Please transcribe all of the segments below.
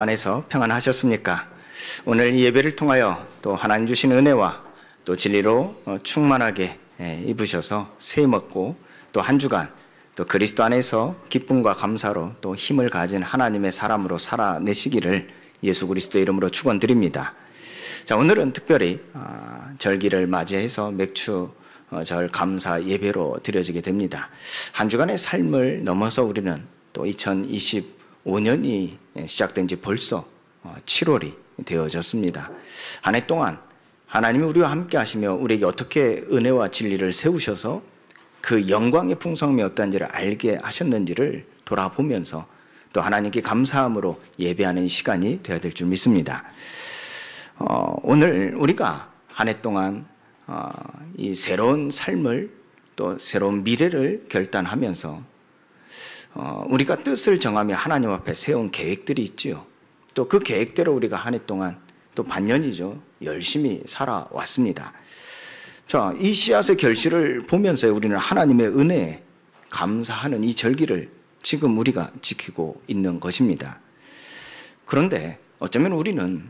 안에서 평안하셨습니까? 오늘 이 예배를 통하여 또 하나님 주신 은혜와 또 진리로 충만하게 입으셔서 새 먹고 또 한 주간 또 그리스도 안에서 기쁨과 감사로 또 힘을 가진 하나님의 사람으로 살아내시기를 예수 그리스도의 이름으로 축원드립니다. 자, 오늘은 특별히 절기를 맞이해서 맥주절 감사 예배로 드려지게 됩니다. 한 주간의 삶을 넘어서 우리는 또 2025년이 시작된 지 벌써 7월이 되어졌습니다. 한 해 동안 하나님이 우리와 함께 하시며 우리에게 어떻게 은혜와 진리를 세우셔서 그 영광의 풍성함이 어떠한지를 알게 하셨는지를 돌아보면서 또 하나님께 감사함으로 예배하는 시간이 되어야 될 줄 믿습니다. 오늘 우리가 한 해 동안 이 새로운 삶을 또 새로운 미래를 결단하면서 우리가 뜻을 정하며 하나님 앞에 세운 계획들이 있지요. 또 그 계획대로 우리가 한 해 동안 또 반년이죠. 열심히 살아왔습니다. 자, 이 씨앗의 결실을 보면서 우리는 하나님의 은혜에 감사하는 이 절기를 지금 우리가 지키고 있는 것입니다. 그런데 어쩌면 우리는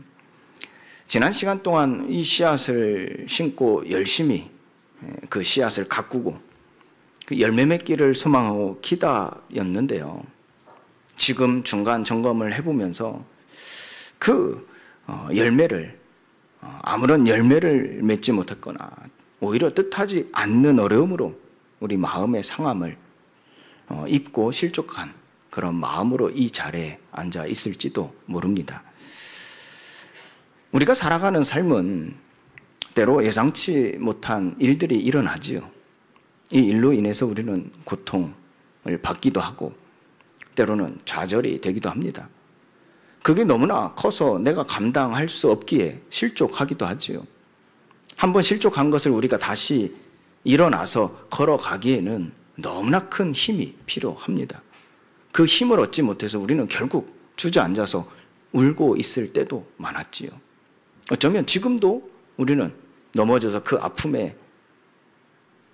지난 시간 동안 이 씨앗을 심고 열심히 그 씨앗을 가꾸고 그 열매 맺기를 소망하고 기다렸는데요. 지금 중간 점검을 해보면서 그 열매를 아무런 열매를 맺지 못했거나 오히려 뜻하지 않는 어려움으로 우리 마음의 상함을 입고 실족한 그런 마음으로 이 자리에 앉아 있을지도 모릅니다. 우리가 살아가는 삶은 때로 예상치 못한 일들이 일어나지요. 이 일로 인해서 우리는 고통을 받기도 하고 때로는 좌절이 되기도 합니다. 그게 너무나 커서 내가 감당할 수 없기에 실족하기도 하지요. 한번 실족한 것을 우리가 다시 일어나서 걸어가기에는 너무나 큰 힘이 필요합니다. 그 힘을 얻지 못해서 우리는 결국 주저앉아서 울고 있을 때도 많았지요. 어쩌면 지금도 우리는 넘어져서 그 아픔에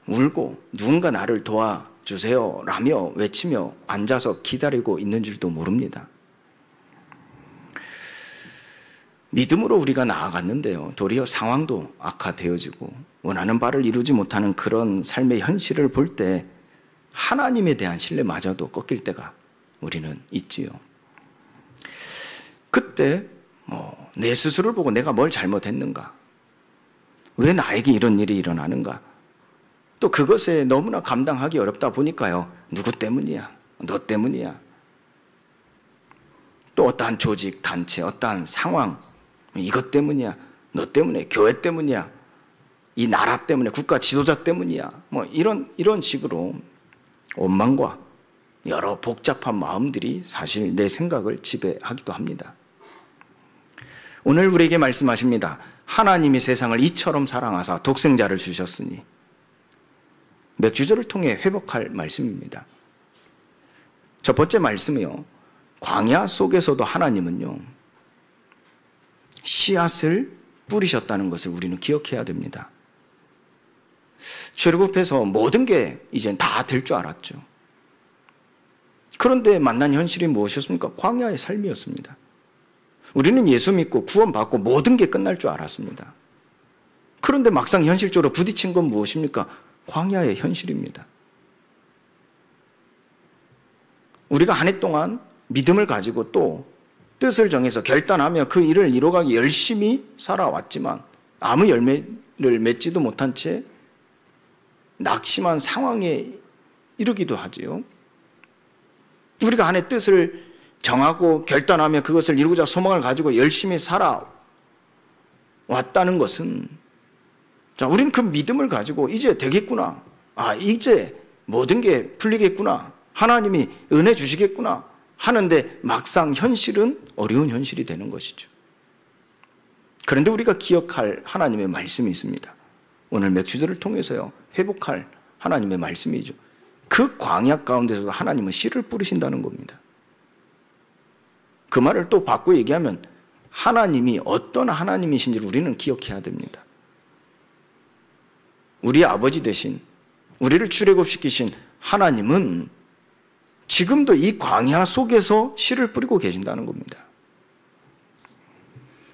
울고 누군가 나를 도와주세요 라며 외치며 앉아서 기다리고 있는 줄도 모릅니다. 믿음으로 우리가 나아갔는데요. 도리어 상황도 악화되어지고 원하는 바를 이루지 못하는 그런 삶의 현실을 볼 때 하나님에 대한 신뢰마저도 꺾일 때가 우리는 있지요. 그때 내 스스로를 보고 내가 뭘 잘못했는가? 왜 나에게 이런 일이 일어나는가? 또 그것에 너무나 감당하기 어렵다 보니까요. 누구 때문이야? 너 때문이야? 또 어떠한 조직, 단체, 어떠한 상황 이것 때문이야? 너 때문에? 교회 때문이야? 이 나라 때문에? 국가 지도자 때문이야? 이런 식으로 원망과 여러 복잡한 마음들이 사실 내 생각을 지배하기도 합니다. 오늘 우리에게 말씀하십니다. 하나님이 세상을 이처럼 사랑하사 독생자를 주셨으니 맥주절을 통해 회복할 말씀입니다. 첫 번째 말씀이요. 광야 속에서도 하나님은요. 씨앗을 뿌리셨다는 것을 우리는 기억해야 됩니다. 출애굽해서 모든 게 이제 다 될 줄 알았죠. 그런데 만난 현실이 무엇이었습니까? 광야의 삶이었습니다. 우리는 예수 믿고 구원받고 모든 게 끝날 줄 알았습니다. 그런데 막상 현실적으로 부딪힌 건 무엇입니까? 광야의 현실입니다. 우리가 한 해 동안 믿음을 가지고 또 뜻을 정해서 결단하며 그 일을 이뤄가기 열심히 살아왔지만 아무 열매를 맺지도 못한 채 낙심한 상황에 이르기도 하지요. 우리가 한 해 뜻을 정하고 결단하며 그것을 이루고자 소망을 가지고 열심히 살아왔다는 것은 자, 우린 그 믿음을 가지고 이제 되겠구나. 이제 모든 게 풀리겠구나. 하나님이 은혜 주시겠구나. 하는데 막상 현실은 어려운 현실이 되는 것이죠. 그런데 우리가 기억할 하나님의 말씀이 있습니다. 오늘 맥주들을 통해서요. 회복할 하나님의 말씀이죠. 그 광야 가운데서도 하나님은 씨를 뿌리신다는 겁니다. 그 말을 또 바꿔 얘기하면 하나님이 어떤 하나님이신지를 우리는 기억해야 됩니다. 우리 아버지 되신 우리를 출애굽시키신 하나님은 지금도 이 광야 속에서 씨를 뿌리고 계신다는 겁니다.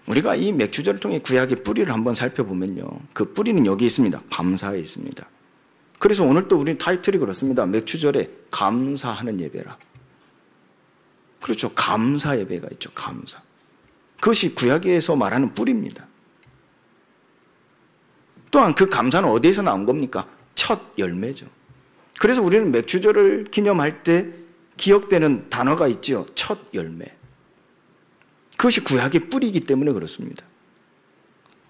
우리가 이 맥주절을 통해 구약의 뿌리를 한번 살펴보면요, 그 뿌리는 여기 있습니다. 감사에 있습니다. 그래서 오늘 또 우리 타이틀이 그렇습니다. 맥주절에 감사하는 예배라. 그렇죠. 감사 예배가 있죠. 감사. 그것이 구약에서 말하는 뿌리입니다. 또한 그 감사는 어디에서 나온 겁니까? 첫 열매죠. 그래서 우리는 맥주절을 기념할 때 기억되는 단어가 있죠. 첫 열매. 그것이 구약의 뿌리이기 때문에 그렇습니다.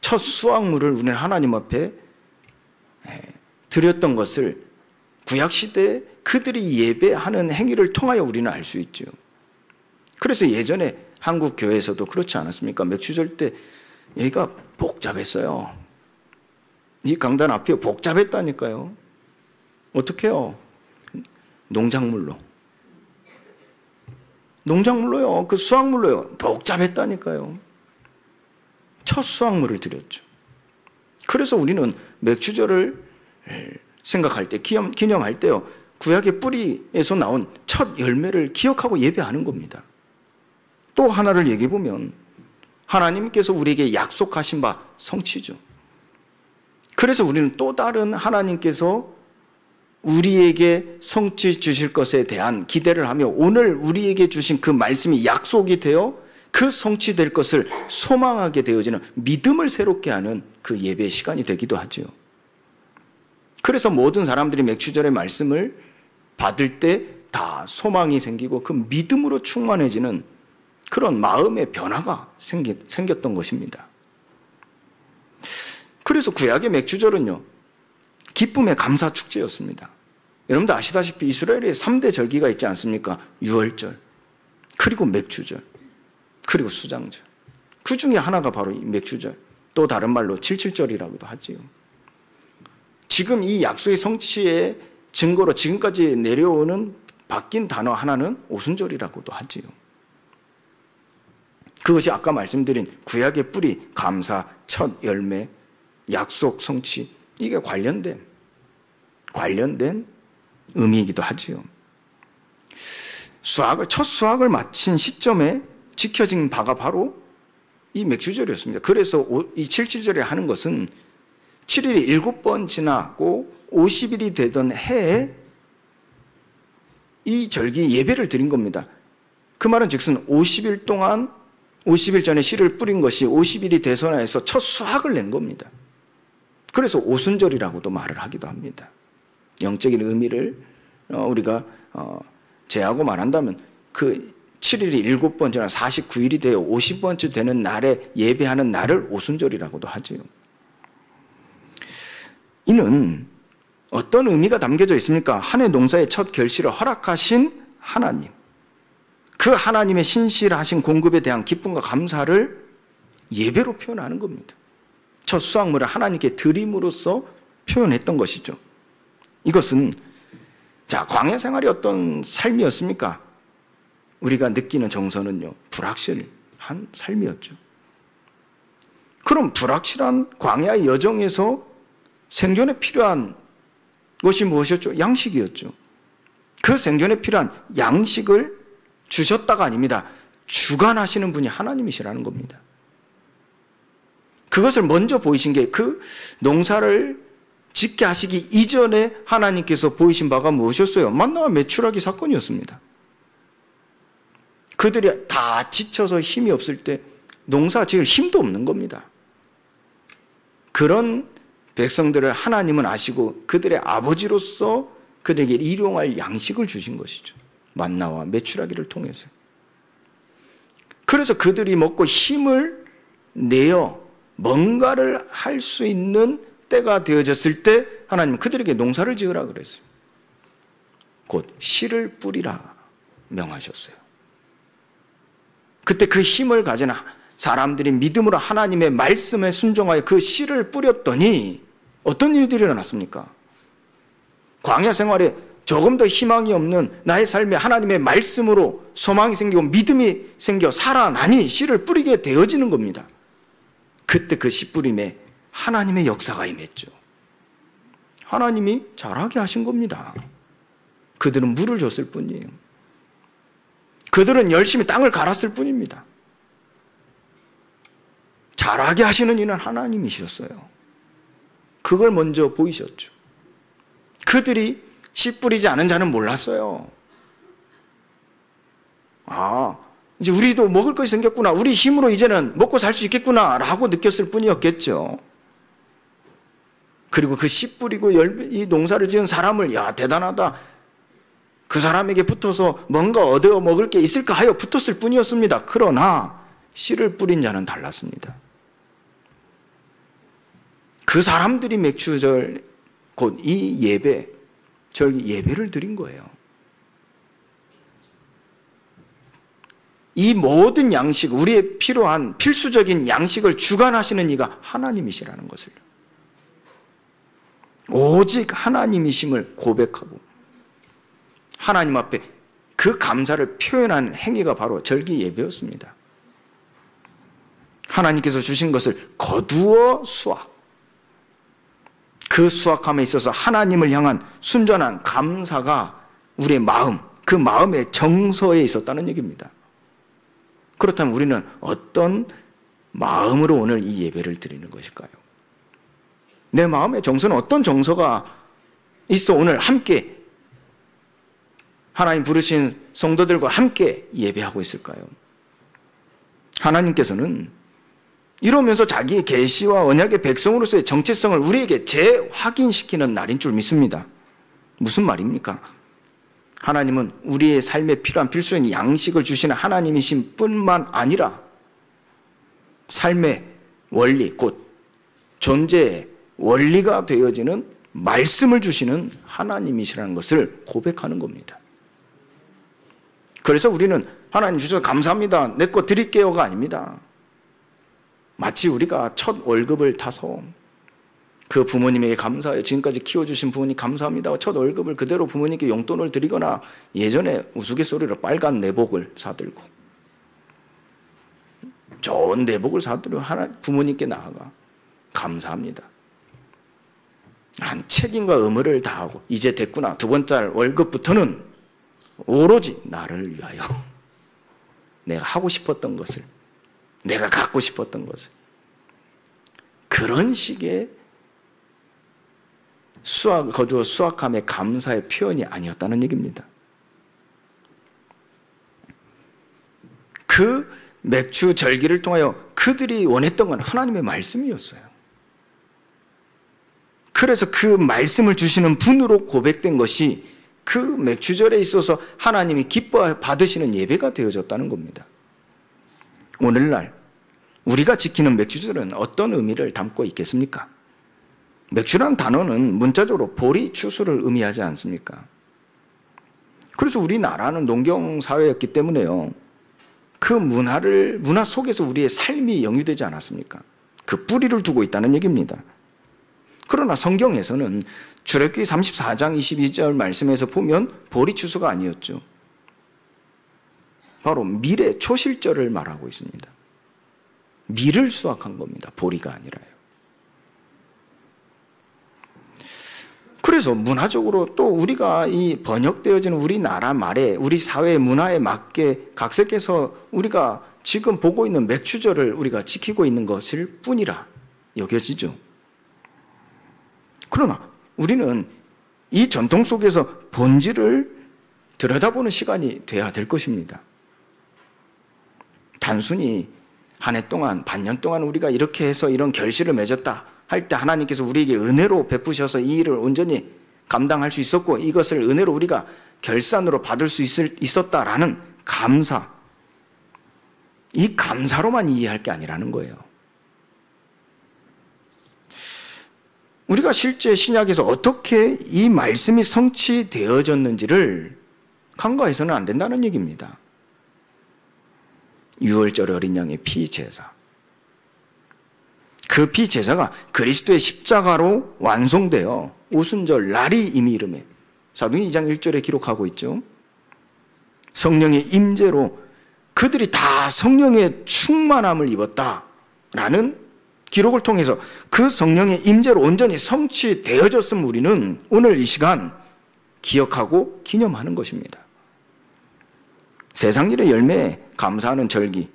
첫 수확물을 우리는 하나님 앞에 드렸던 것을 구약시대에 그들이 예배하는 행위를 통하여 우리는 알 수 있죠. 그래서 예전에 한국 교회에서도 그렇지 않았습니까? 맥주절 때 여기가 복잡했어요. 이 강단 앞이 복잡했다니까요. 어떻게 해요? 농작물로요. 그 수확물로요. 복잡했다니까요. 첫 수확물을 드렸죠. 그래서 우리는 맥주절을 생각할 때, 기념할 때요, 구약의 뿌리에서 나온 첫 열매를 기억하고 예배하는 겁니다. 또 하나를 얘기해 보면 하나님께서 우리에게 약속하신 바 성취죠. 그래서 우리는 또 다른 하나님께서 우리에게 성취 주실 것에 대한 기대를 하며 오늘 우리에게 주신 그 말씀이 약속이 되어 그 성취될 것을 소망하게 되어지는 믿음을 새롭게 하는 그 예배의 시간이 되기도 하죠. 그래서 모든 사람들이 맥주절의 말씀을 받을 때 다 소망이 생기고 그 믿음으로 충만해지는 그런 마음의 변화가 생겼던 것입니다. 그래서 구약의 맥주절은요, 기쁨의 감사 축제였습니다. 여러분도 아시다시피 이스라엘에 3대 절기가 있지 않습니까? 유월절, 그리고 맥주절, 그리고 수장절. 그 중에 하나가 바로 이 맥주절, 또 다른 말로 칠칠절이라고도 하지요. 지금 이 약속의 성취의 증거로 지금까지 내려오는 바뀐 단어 하나는 오순절이라고도 하지요. 그것이 아까 말씀드린 구약의 뿌리, 감사, 첫 열매, 약속 성취, 이게 관련된 의미이기도 하지요. 첫 수확을 마친 시점에 지켜진 바가 바로 이 맥주절이었습니다. 그래서 이 칠칠절에 하는 것은 7일이 7번 지나고 50일이 되던 해에 이 절기 예배를 드린 겁니다. 그 말은 즉슨 50일 동안 50일 전에 씨를 뿌린 것이 50일이 되선하여서 첫 수확을 낸 겁니다. 그래서 오순절이라고도 말을 하기도 합니다. 영적인 의미를 우리가 제하고 말한다면 그 7일이 7번 지나 49일이 되어 50번째 되는 날에 예배하는 날을 오순절이라고도 하지요. 이는 어떤 의미가 담겨져 있습니까? 한 해 농사의 첫 결실을 허락하신 하나님, 그 하나님의 신실하신 공급에 대한 기쁨과 감사를 예배로 표현하는 겁니다. 첫 수확물을 하나님께 드림으로써 표현했던 것이죠. 이것은 광야 생활이 어떤 삶이었습니까? 우리가 느끼는 정서는요, 불확실한 삶이었죠. 그럼 불확실한 광야의 여정에서 생존에 필요한 것이 무엇이었죠? 양식이었죠. 그 생존에 필요한 양식을 주셨다가 아닙니다. 주관하시는 분이 하나님이시라는 겁니다. 그것을 먼저 보이신 게 그 농사를 짓게 하시기 이전에 하나님께서 보이신 바가 무엇이었어요? 만나와 메추라기 사건이었습니다. 그들이 다 지쳐서 힘이 없을 때 농사 지을 힘도 없는 겁니다. 그런 백성들을 하나님은 아시고 그들의 아버지로서 그들에게 일용할 양식을 주신 것이죠. 만나와 메추라기를 통해서. 그래서 그들이 먹고 힘을 내어 뭔가를 할 수 있는 때가 되어졌을 때 하나님은 그들에게 농사를 지으라 그랬어요. 곧 씨를 뿌리라 명하셨어요. 그때 그 힘을 가진 사람들이 믿음으로 하나님의 말씀에 순종하여 그 씨를 뿌렸더니 어떤 일들이 일어났습니까? 광야 생활에 조금 더 희망이 없는 나의 삶에 하나님의 말씀으로 소망이 생기고 믿음이 생겨 살아나니 씨를 뿌리게 되어지는 겁니다. 그때 그 씨 뿌림에 하나님의 역사가 임했죠. 하나님이 자라게 하신 겁니다. 그들은 물을 줬을 뿐이에요. 그들은 열심히 땅을 갈았을 뿐입니다. 잘하게 하시는 이는 하나님이셨어요. 그걸 먼저 보이셨죠. 그들이 씨 뿌리지 않은 자는 몰랐어요. 이제 우리도 먹을 것이 생겼구나. 우리 힘으로 이제는 먹고 살 수 있겠구나. 라고 느꼈을 뿐이었겠죠. 그리고 그 씨 뿌리고 이 농사를 지은 사람을, 야, 대단하다. 그 사람에게 붙어서 뭔가 얻어 먹을 게 있을까 하여 붙었을 뿐이었습니다. 그러나 씨를 뿌린 자는 달랐습니다. 그 사람들이 맥추절, 곧 이 예배, 저희 예배를 드린 거예요. 이 모든 양식, 우리의 필요한 필수적인 양식을 주관하시는 이가 하나님이시라는 것을, 오직 하나님이심을 고백하고 하나님 앞에 그 감사를 표현하는 행위가 바로 절기 예배였습니다. 하나님께서 주신 것을 거두어 수확, 그 수확함에 있어서 하나님을 향한 순전한 감사가 우리의 마음, 그 마음의 정서에 있었다는 얘기입니다. 그렇다면 우리는 어떤 마음으로 오늘 이 예배를 드리는 것일까요? 내 마음의 정서는 어떤 정서가 있어 오늘 함께 하나님 부르신 성도들과 함께 예배하고 있을까요? 하나님께서는 이러면서 자기의 계시와 언약의 백성으로서의 정체성을 우리에게 재확인시키는 날인 줄 믿습니다. 무슨 말입니까? 하나님은 우리의 삶에 필요한 필수적인 양식을 주시는 하나님이신 뿐만 아니라 삶의 원리, 곧 존재의 원리가 되어지는 말씀을 주시는 하나님이시라는 것을 고백하는 겁니다. 그래서 우리는 하나님 주셔서 감사합니다, 내 거 드릴게요가 아닙니다. 마치 우리가 첫 월급을 타서 그 부모님에게 감사해요. 지금까지 키워주신 부모님 감사합니다. 첫 월급을 그대로 부모님께 용돈을 드리거나 예전에 우스갯소리로 빨간 내복을 사들고 좋은 내복을 사들고 부모님께 나아가 감사합니다. 한 책임과 의무를 다하고 이제 됐구나. 두 번째 월급부터는 오로지 나를 위하여 내가 하고 싶었던 것을, 내가 갖고 싶었던 것을, 그런 식의 거두어 수확함의 감사의 표현이 아니었다는 얘기입니다. 그 맥주 절기를 통하여 그들이 원했던 건 하나님의 말씀이었어요. 그래서 그 말씀을 주시는 분으로 고백된 것이 그 맥주절에 있어서 하나님이 기뻐 받으시는 예배가 되어졌다는 겁니다. 오늘날 우리가 지키는 맥주절은 어떤 의미를 담고 있겠습니까? 맥주라는 단어는 문자적으로 보리 추수를 의미하지 않습니까? 그래서 우리나라는 농경사회였기 때문에요, 그 문화 속에서 우리의 삶이 영유되지 않았습니까? 그 뿌리를 두고 있다는 얘기입니다. 그러나 성경에서는 출애굽기 34장 22절 말씀에서 보면 보리 추수가 아니었죠. 바로 밀의 초실절을 말하고 있습니다. 밀을 수확한 겁니다. 보리가 아니라요. 그래서 문화적으로 또 우리가 이 번역되어지는 우리나라 말에, 우리 사회 문화에 맞게 각색해서 우리가 지금 보고 있는 맥주절을 우리가 지키고 있는 것일 뿐이라 여겨지죠. 그러나 우리는 이 전통 속에서 본질을 들여다보는 시간이 돼야 될 것입니다. 단순히 한 해 동안, 반년 동안 우리가 이렇게 해서 이런 결실을 맺었다 할 때 하나님께서 우리에게 은혜로 베푸셔서 이 일을 온전히 감당할 수 있었고 이것을 은혜로 우리가 결산으로 받을 수 있었다라는 감사, 이 감사로만 이해할 게 아니라는 거예요. 우리가 실제 신약에서 어떻게 이 말씀이 성취되어졌는지를 간과해서는 안 된다는 얘기입니다. 유월절 어린 양의 피제사, 그 피제사가 그리스도의 십자가로 완성되어 오순절 날이 이미 이르매, 사도행전 2장 1절에 기록하고 있죠. 성령의 임재로 그들이 다 성령의 충만함을 입었다라는 기록을 통해서 그 성령의 임재로 온전히 성취되어졌음을 우리는 오늘 이 시간 기억하고 기념하는 것입니다. 세상 일의 열매에 감사하는 절기,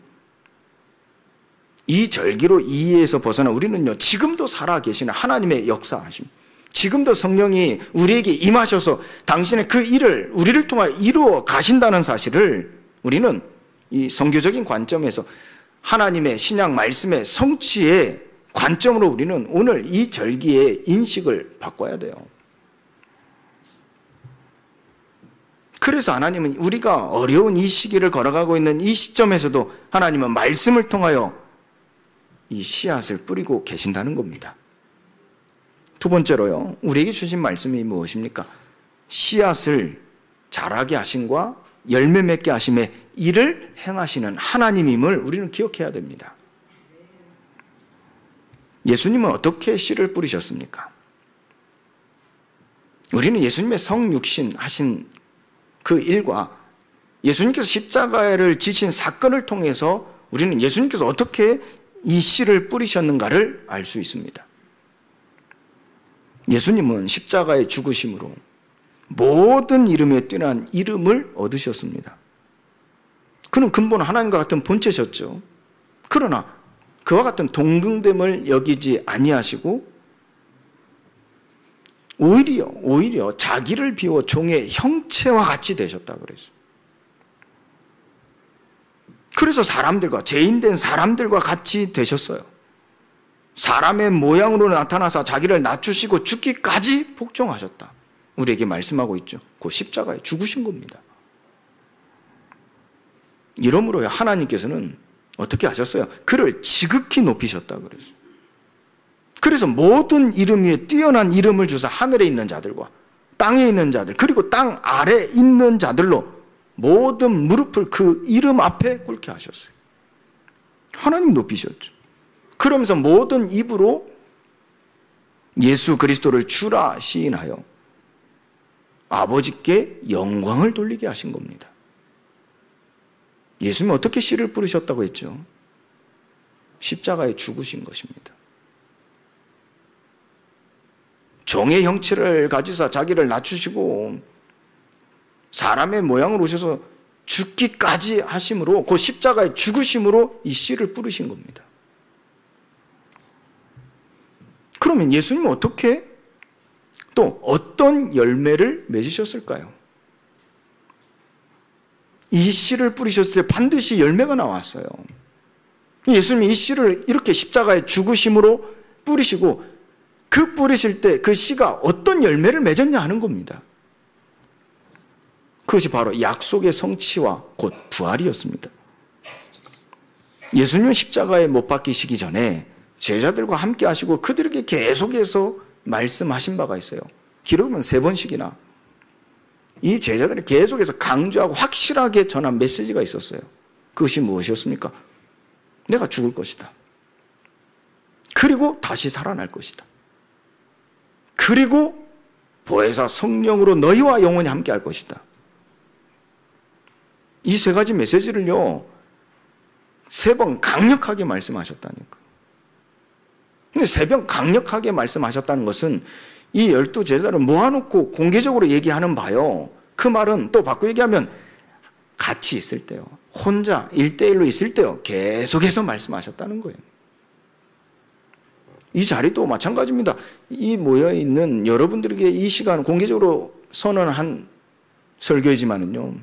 이 절기로 이해에서 벗어나 우리는요, 지금도 살아계시는 하나님의 역사하심, 지금도 성령이 우리에게 임하셔서 당신의 그 일을 우리를 통하여 이루어 가신다는 사실을 우리는 이 성교적인 관점에서 하나님의 신약 말씀의 성취의 관점으로 우리는 오늘 이 절기의 인식을 바꿔야 돼요. 그래서 하나님은 우리가 어려운 이 시기를 걸어가고 있는 이 시점에서도 하나님은 말씀을 통하여 이 씨앗을 뿌리고 계신다는 겁니다. 두 번째로요, 우리에게 주신 말씀이 무엇입니까? 씨앗을 자라게 하심과 열매 맺게 하심의 일을 행하시는 하나님임을 우리는 기억해야 됩니다. 예수님은 어떻게 씨를 뿌리셨습니까? 우리는 예수님의 성육신 하신 그 일과 예수님께서 십자가를 지신 사건을 통해서 우리는 예수님께서 어떻게 이 씨를 뿌리셨는가를 알 수 있습니다. 예수님은 십자가의 죽으심으로 모든 이름에 뛰어난 이름을 얻으셨습니다. 그는 근본 하나님과 같은 본체셨죠. 그러나 그와 같은 동등됨을 여기지 아니하시고 오히려 자기를 비워 종의 형체와 같이 되셨다 그랬어요. 그래서 사람들과, 죄인된 사람들과 같이 되셨어요. 사람의 모양으로 나타나서 자기를 낮추시고 죽기까지 복종하셨다. 우리에게 말씀하고 있죠. 그 십자가에 죽으신 겁니다. 이러므로 하나님께서는 어떻게 하셨어요? 그를 지극히 높이셨다 그랬어요. 그래서 모든 이름 위에 뛰어난 이름을 주사 하늘에 있는 자들과 땅에 있는 자들, 그리고 땅 아래 있는 자들로 모든 무릎을 그 이름 앞에 꿇게 하셨어요. 하나님 높이셨죠. 그러면서 모든 입으로 예수 그리스도를 주라 시인하여 아버지께 영광을 돌리게 하신 겁니다. 예수님은 어떻게 씨를 뿌리셨다고 했죠? 십자가에 죽으신 것입니다. 종의 형체를 가지사 자기를 낮추시고 사람의 모양으로 오셔서 죽기까지 하심으로, 그 십자가의 죽으심으로 이 씨를 뿌리신 겁니다. 그러면 예수님은 어떻게 또 어떤 열매를 맺으셨을까요? 이 씨를 뿌리셨을 때 반드시 열매가 나왔어요. 예수님이 이 씨를 이렇게 십자가의 죽으심으로 뿌리시고 그 뿌리실 때 그 씨가 어떤 열매를 맺었냐 하는 겁니다. 그것이 바로 약속의 성취와 곧 부활이었습니다. 예수님은 십자가에 못 박히시기 전에 제자들과 함께 하시고 그들에게 계속해서 말씀하신 바가 있어요. 기록은 3번씩이나 이 제자들이 계속해서 강조하고 확실하게 전한 메시지가 있었어요. 그것이 무엇이었습니까? 내가 죽을 것이다. 그리고 다시 살아날 것이다. 그리고 보혜사 성령으로 너희와 영원히 함께 할 것이다. 이 3가지 메시지를요, 3번 강력하게 말씀하셨다니까. 근데 3번 강력하게 말씀하셨다는 것은 이 12제자를 모아놓고 공개적으로 얘기하는 바요. 그 말은 또 바꿔 얘기하면 같이 있을 때요, 혼자 1대1로 있을 때요, 계속해서 말씀하셨다는 거예요. 이 자리도 마찬가지입니다. 이 모여있는 여러분들에게 이 시간 공개적으로 선언한 설교이지만은요,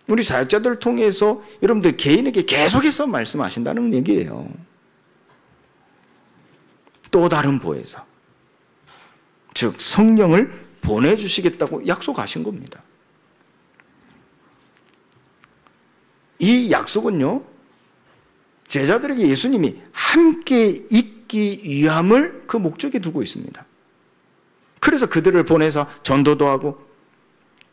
우리 사역자들을 통해서 여러분들 개인에게 계속해서 말씀하신다는 얘기예요. 또 다른 보혜사, 즉 성령을 보내주시겠다고 약속하신 겁니다. 이 약속은요, 제자들에게 예수님이 함께 있기 위함을 그 목적에 두고 있습니다. 그래서 그들을 보내서 전도도 하고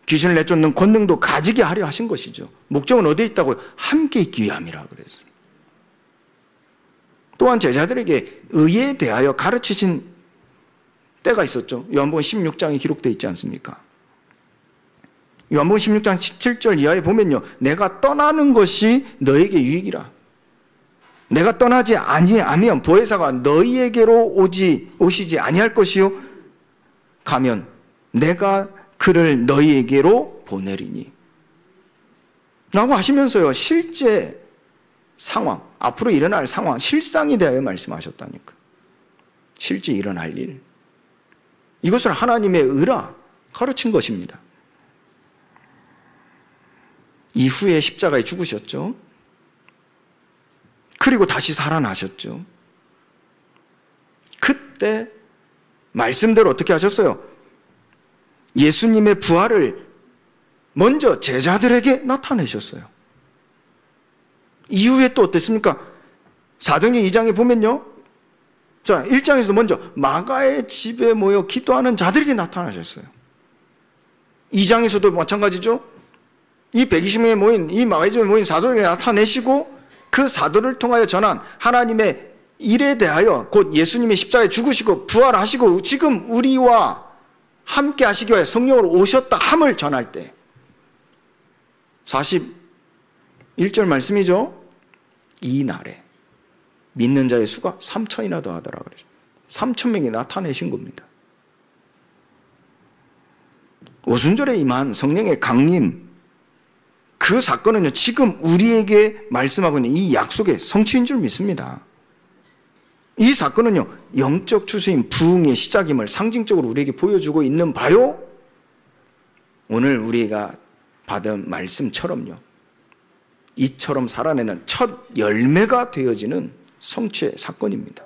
귀신을 내쫓는 권능도 가지게 하려 하신 것이죠. 목적은 어디에 있다고요? 함께 있기 위함이라 그랬어요. 또한 제자들에게 의에 대하여 가르치신 때가 있었죠. 요한복음 16장에 기록되어 있지 않습니까? 요한복음 16장 7절 이하에 보면요, 내가 떠나는 것이 너에게 유익이라. 내가 떠나지 아니하면 보혜사가 너희에게로 오시지 아니할 것이요, 가면 내가 그를 너희에게로 보내리니 라고 하시면서요, 실제 상황, 앞으로 일어날 상황, 실상에 대하여 말씀하셨다니까. 실제 일어날 일. 이것을 하나님의 의라 가르친 것입니다. 이후에 십자가에 죽으셨죠. 그리고 다시 살아나셨죠. 그때 말씀대로 어떻게 하셨어요? 예수님의 부활을 먼저 제자들에게 나타내셨어요. 이후에 또 어땠습니까? 사도행전 2장에 보면요. 자, 1장에서 먼저 마가의 집에 모여 기도하는 자들에게 나타나셨어요. 2장에서도 마찬가지죠. 이 120명에 모인, 이 마가의 집에 모인 사도들에게 나타내시고 그 사도를 통하여 전한 하나님의 일에 대하여 곧 예수님이 십자가에 죽으시고 부활하시고 지금 우리와 함께 하시기 위해 성령으로 오셨다 함을 전할 때 41절 말씀이죠. 이 날에 믿는 자의 수가 3,000이나 더하더라 그러죠. 3,000명이 나타내신 겁니다. 오순절에 임한 성령의 강림, 그 사건은요, 지금 우리에게 말씀하고 있는 이 약속의 성취인 줄 믿습니다. 이 사건은요, 영적 추수인 부흥의 시작임을 상징적으로 우리에게 보여주고 있는 바요. 오늘 우리가 받은 말씀처럼요, 이처럼 살아내는 첫 열매가 되어지는 성취의 사건입니다.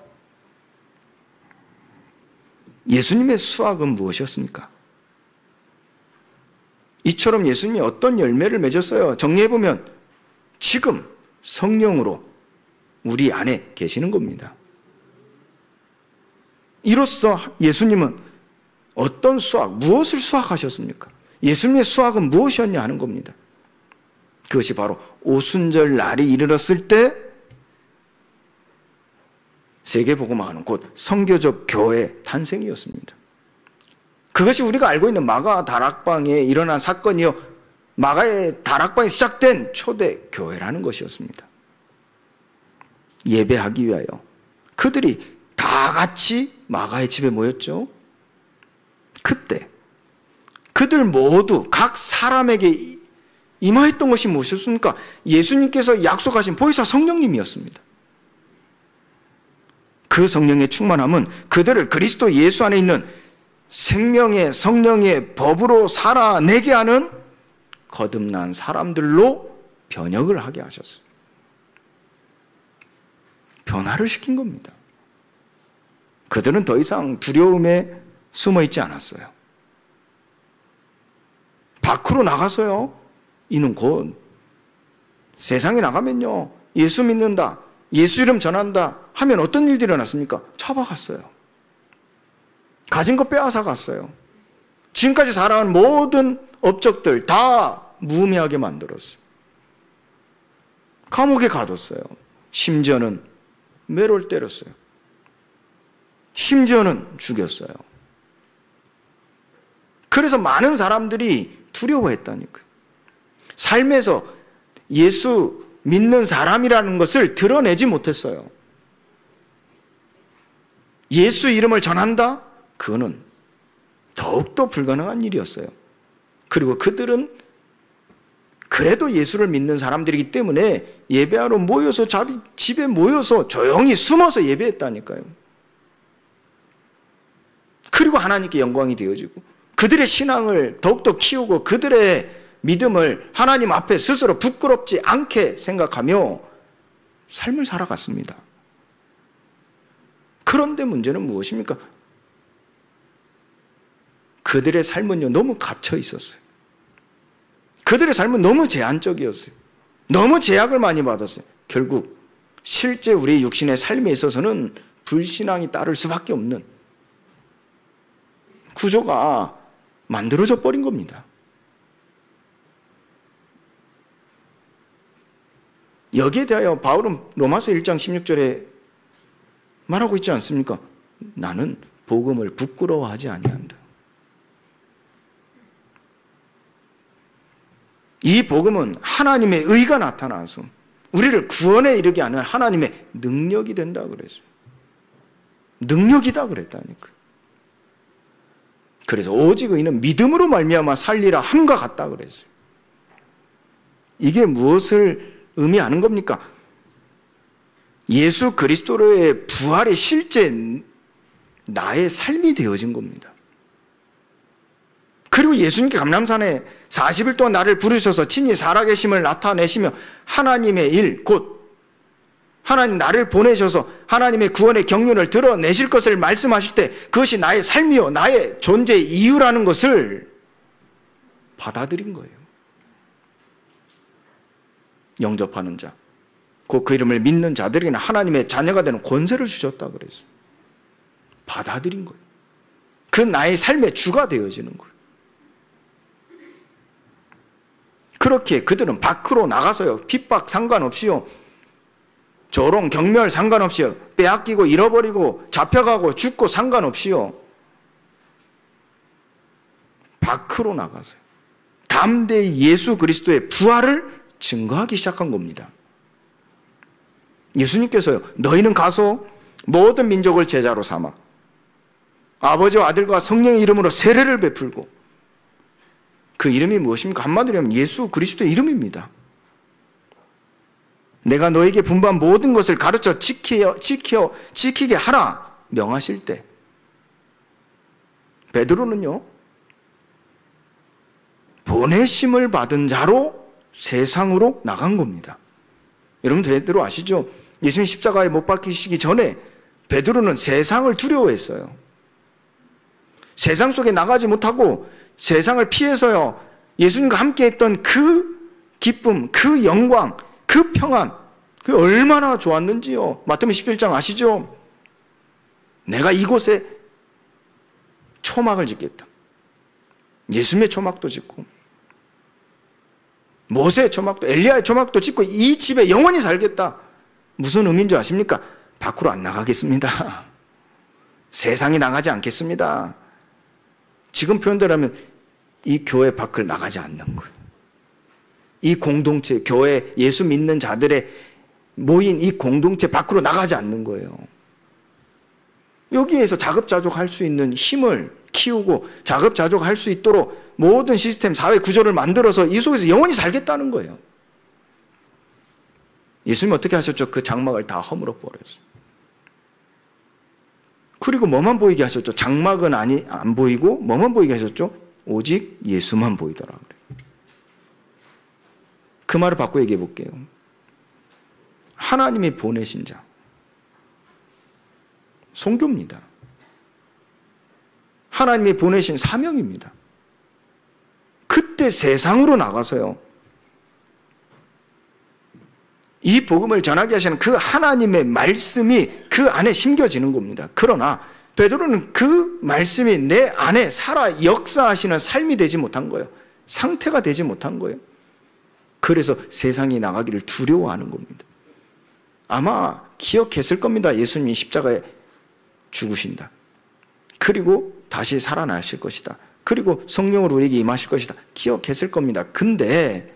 예수님의 수확은 무엇이었습니까? 이처럼 예수님이 어떤 열매를 맺었어요? 정리해보면 지금 성령으로 우리 안에 계시는 겁니다. 이로써 예수님은 어떤 수확, 무엇을 수확하셨습니까? 예수님의 수확은 무엇이었냐 하는 겁니다. 그것이 바로 오순절 날이 이르렀을 때 세계복음화하는 곧 선교적 교회 탄생이었습니다. 그것이 우리가 알고 있는 마가 다락방에 일어난 사건이요, 마가의 다락방에 시작된 초대 교회라는 것이었습니다. 예배하기 위하여 그들이 다 같이 마가의 집에 모였죠. 그때 그들 모두 각 사람에게 임하였던 것이 무엇이었습니까? 예수님께서 약속하신 보혜사 성령님이었습니다. 그 성령의 충만함은 그들을 그리스도 예수 안에 있는 생명의 성령의 법으로 살아내게 하는 거듭난 사람들로 변혁을 하게 하셨어요. 변화를 시킨 겁니다. 그들은 더 이상 두려움에 숨어 있지 않았어요. 밖으로 나가서요, 이는 곧 세상에 나가면요, 예수 믿는다, 예수 이름 전한다 하면 어떤 일들이 일어났습니까? 잡아갔어요. 가진 것 빼앗아 갔어요. 지금까지 살아온 모든 업적들 다 무의미하게 만들었어요. 감옥에 가뒀어요. 심지어는 매를 때렸어요. 심지어는 죽였어요. 그래서 많은 사람들이 두려워했다니까요. 삶에서 예수 믿는 사람이라는 것을 드러내지 못했어요. 예수 이름을 전한다? 그거는 더욱더 불가능한 일이었어요. 그리고 그들은 그래도 예수를 믿는 사람들이기 때문에 예배하러 모여서 집에 모여서 조용히 숨어서 예배했다니까요. 그리고 하나님께 영광이 되어지고 그들의 신앙을 더욱더 키우고 그들의 믿음을 하나님 앞에 스스로 부끄럽지 않게 생각하며 삶을 살아갔습니다. 그런데 문제는 무엇입니까? 그들의 삶은요, 너무 갇혀 있었어요. 그들의 삶은 너무 제한적이었어요. 너무 제약을 많이 받았어요. 결국 실제 우리 육신의 삶에 있어서는 불신앙이 따를 수밖에 없는 구조가 만들어져 버린 겁니다. 여기에 대하여 바울은 로마서 1장 16절에 말하고 있지 않습니까? 나는 복음을 부끄러워하지 아니한다. 이 복음은 하나님의 의가 나타나서 우리를 구원에 이르게 하는 하나님의 능력이 된다 그랬어요. 능력이다 그랬다니까. 그래서 오직 의는 믿음으로 말미암아 살리라 함과 같다 그랬어요. 이게 무엇을 의미하는 겁니까? 예수 그리스도로의 부활이 실제 나의 삶이 되어진 겁니다. 그리고 예수님께 감람산에 40일 동안 나를 부르셔서 친히 살아계심을 나타내시며 하나님의 일, 곧 하나님 나를 보내셔서 하나님의 구원의 경륜을 드러내실 것을 말씀하실 때 그것이 나의 삶이요 나의 존재의 이유라는 것을 받아들인 거예요. 영접하는 자, 곧 그 이름을 믿는 자들에게는 하나님의 자녀가 되는 권세를 주셨다 그랬어요. 받아들인 거예요. 그 나의 삶의 주가 되어지는 거예요. 그렇게 그들은 밖으로 나가서요, 핍박 상관없이요, 조롱, 경멸 상관없이요, 빼앗기고 잃어버리고 잡혀가고 죽고 상관없이요, 밖으로 나가서요, 담대히 예수 그리스도의 부활을 증거하기 시작한 겁니다. 예수님께서요, 너희는 가서 모든 민족을 제자로 삼아 아버지와 아들과 성령의 이름으로 세례를 베풀고, 그 이름이 무엇입니까? 한마디로 하면 예수 그리스도의 이름입니다. 내가 너에게 분부한 모든 것을 가르쳐 지키게 하라 명하실 때, 베드로는요, 보내심을 받은 자로 세상으로 나간 겁니다. 여러분 베드로 아시죠? 예수님 십자가에 못 박히시기 전에 베드로는 세상을 두려워했어요. 세상 속에 나가지 못하고 세상을 피해서요, 예수님과 함께 했던 그 기쁨, 그 영광, 그 평안, 그 얼마나 좋았는지요. 마태복음 11장 아시죠? 내가 이곳에 초막을 짓겠다. 예수님의 초막도 짓고 모세의 초막도, 엘리야의 초막도 짓고 이 집에 영원히 살겠다. 무슨 의미인 줄 아십니까? 밖으로 안 나가겠습니다. 세상에 나가지 않겠습니다. 지금 표현대로 하면 이 교회 밖을 나가지 않는 거예요. 이 공동체, 교회, 예수 믿는 자들의 모인 이 공동체 밖으로 나가지 않는 거예요. 여기에서 자급자족할 수 있는 힘을 키우고 자급자족할 수 있도록 모든 시스템, 사회 구조를 만들어서 이 속에서 영원히 살겠다는 거예요. 예수님 어떻게 하셨죠? 그 장막을 다 허물어 버렸어요. 그리고 뭐만 보이게 하셨죠? 장막은 안 보이고 뭐만 보이게 하셨죠? 오직 예수만 보이더라 그래요. 그 말을 바꿔 얘기해 볼게요. 하나님이 보내신 자, 선교입니다. 하나님이 보내신 사명입니다. 그때 세상으로 나가서요, 이 복음을 전하게 하시는 그 하나님의 말씀이 그 안에 심겨지는 겁니다. 그러나 베드로는 그 말씀이 내 안에 살아 역사하시는 삶이 되지 못한 거예요. 상태가 되지 못한 거예요. 그래서 세상에 나가기를 두려워하는 겁니다. 아마 기억했을 겁니다. 예수님이 십자가에 죽으신다. 그리고 다시 살아나실 것이다. 그리고 성령으로 우리에게 임하실 것이다. 기억했을 겁니다. 근데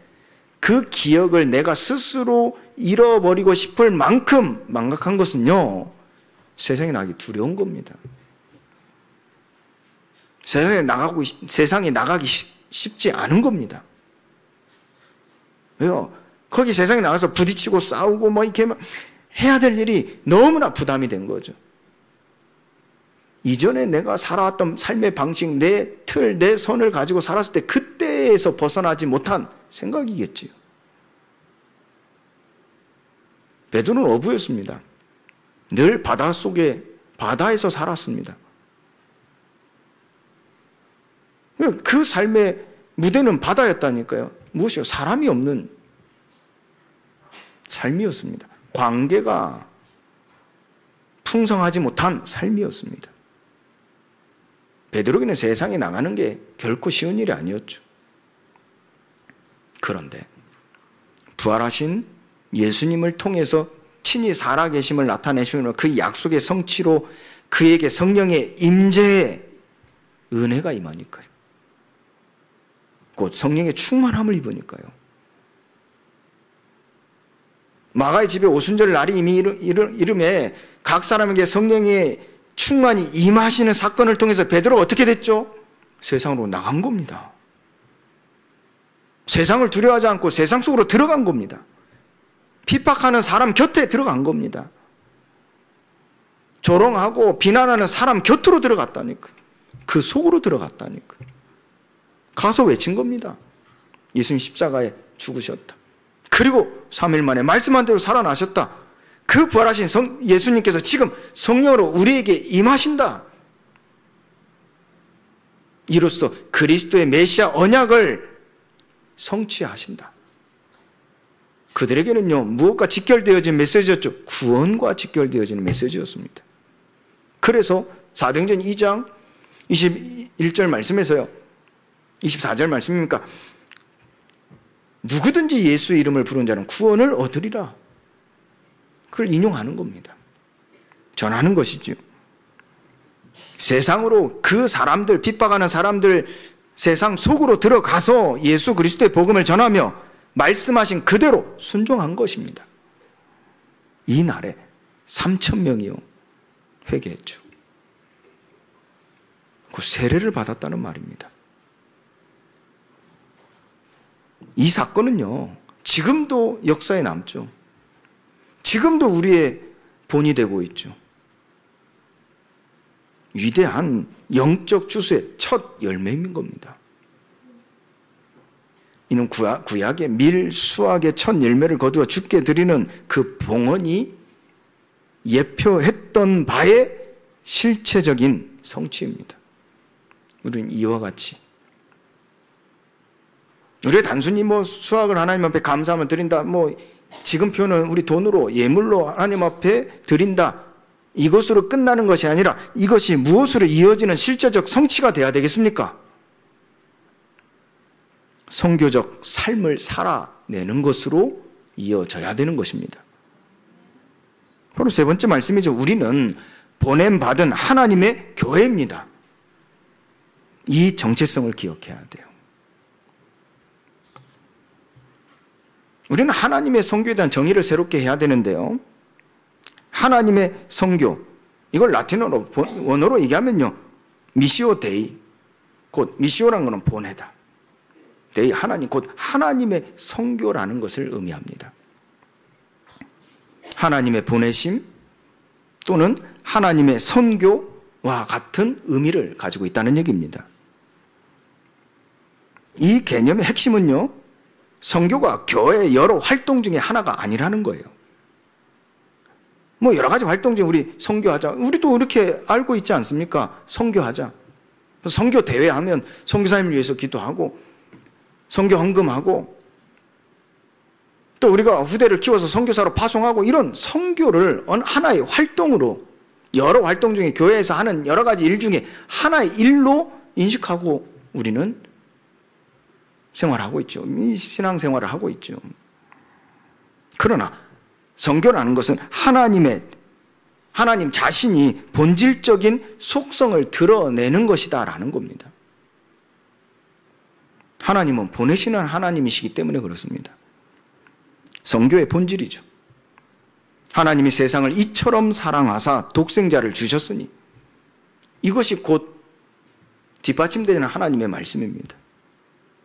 그 기억을 내가 스스로 잃어버리고 싶을 만큼 망각한 것은요, 세상에 나가기 두려운 겁니다. 세상에 나가기 쉽지 않은 겁니다. 왜요? 거기 세상에 나가서 부딪히고 싸우고 뭐 이렇게 해야 될 일이 너무나 부담이 된 거죠. 이전에 내가 살아왔던 삶의 방식, 내 틀, 내 선을 가지고 살았을 때 그때에서 벗어나지 못한 생각이겠지요. 베드로는 어부였습니다. 늘 바다에서 살았습니다. 그 삶의 무대는 바다였다니까요. 무엇이요? 사람이 없는 삶이었습니다. 관계가 풍성하지 못한 삶이었습니다. 베드로에게는 세상에 나가는 게 결코 쉬운 일이 아니었죠. 그런데 부활하신 예수님을 통해서 친히 살아계심을 나타내시는 그 약속의 성취로 그에게 성령의 임재의 은혜가 임하니까요. 곧 성령의 충만함을 입으니까요. 마가의 집에 오순절 날이 이미 이름에 각 사람에게 성령의 충만히 임하시는 사건을 통해서 베드로가 어떻게 됐죠? 세상으로 나간 겁니다. 세상을 두려워하지 않고 세상 속으로 들어간 겁니다. 핍박하는 사람 곁에 들어간 겁니다. 조롱하고 비난하는 사람 곁으로 들어갔다니까. 그 속으로 들어갔다니까. 가서 외친 겁니다. 예수님 십자가에 죽으셨다. 그리고 3일 만에 말씀한 대로 살아나셨다. 그 부활하신 예수님께서 지금 성령으로 우리에게 임하신다. 이로써 그리스도의 메시아 언약을 성취하신다. 그들에게는요, 무엇과 직결되어진 메시지였죠? 구원과 직결되어지는 메시지였습니다. 그래서 사도행전 2장 21절 말씀에서요, 24절 말씀입니까? 누구든지 예수 이름을 부르는 자는 구원을 얻으리라. 그걸 인용하는 겁니다. 전하는 것이죠. 세상으로 그 사람들, 핍박하는 사람들 세상 속으로 들어가서 예수 그리스도의 복음을 전하며 말씀하신 그대로 순종한 것입니다. 이 날에 3,000명이요 회개했죠. 그 세례를 받았다는 말입니다. 이 사건은요, 지금도 역사에 남죠. 지금도 우리의 본이 되고 있죠. 위대한 영적 주수의 첫 열매인 겁니다. 이는 구약의 밀, 수확의 첫 열매를 거두어 주께 드리는 그 봉헌이 예표했던 바의 실체적인 성취입니다. 우리는 이와 같이 우리가 단순히 수확을 하나님 앞에 감사하면 드린다, 지금 표현은 우리 돈으로 예물로 하나님 앞에 드린다, 이것으로 끝나는 것이 아니라 이것이 무엇으로 이어지는 실제적 성취가 돼야 되겠습니까? 선교적 삶을 살아내는 것으로 이어져야 되는 것입니다. 바로 세 번째 말씀이죠. 우리는 보냄받은 하나님의 교회입니다. 이 정체성을 기억해야 돼요. 우리는 하나님의 선교에 대한 정의를 새롭게 해야 되는데요. 하나님의 선교, 이걸 라틴어로 원어로 얘기하면요, 미시오 데이, 곧 미시오라는 것은 보내다. 데이 하나님, 곧 하나님의 선교라는 것을 의미합니다. 하나님의 보내심 또는 하나님의 선교와 같은 의미를 가지고 있다는 얘기입니다. 이 개념의 핵심은요, 선교가 교회의 여러 활동 중에 하나가 아니라는 거예요. 여러 가지 활동 중에 우리 선교하자, 우리도 이렇게 알고 있지 않습니까? 선교하자. 선교 대회 하면 선교사님을 위해서 기도하고 선교 헌금하고 또 우리가 후대를 키워서 선교사로 파송하고, 이런 선교를 하나의 활동으로, 여러 활동 중에 교회에서 하는 여러 가지 일 중에 하나의 일로 인식하고 우리는 생활하고 있죠. 신앙생활을 하고 있죠. 그러나 선교라는 것은 하나님 자신이 본질적인 속성을 드러내는 것이다라는 겁니다. 하나님은 보내시는 하나님이시기 때문에 그렇습니다. 선교의 본질이죠. 하나님이 세상을 이처럼 사랑하사 독생자를 주셨으니, 이것이 곧 뒷받침되는 하나님의 말씀입니다.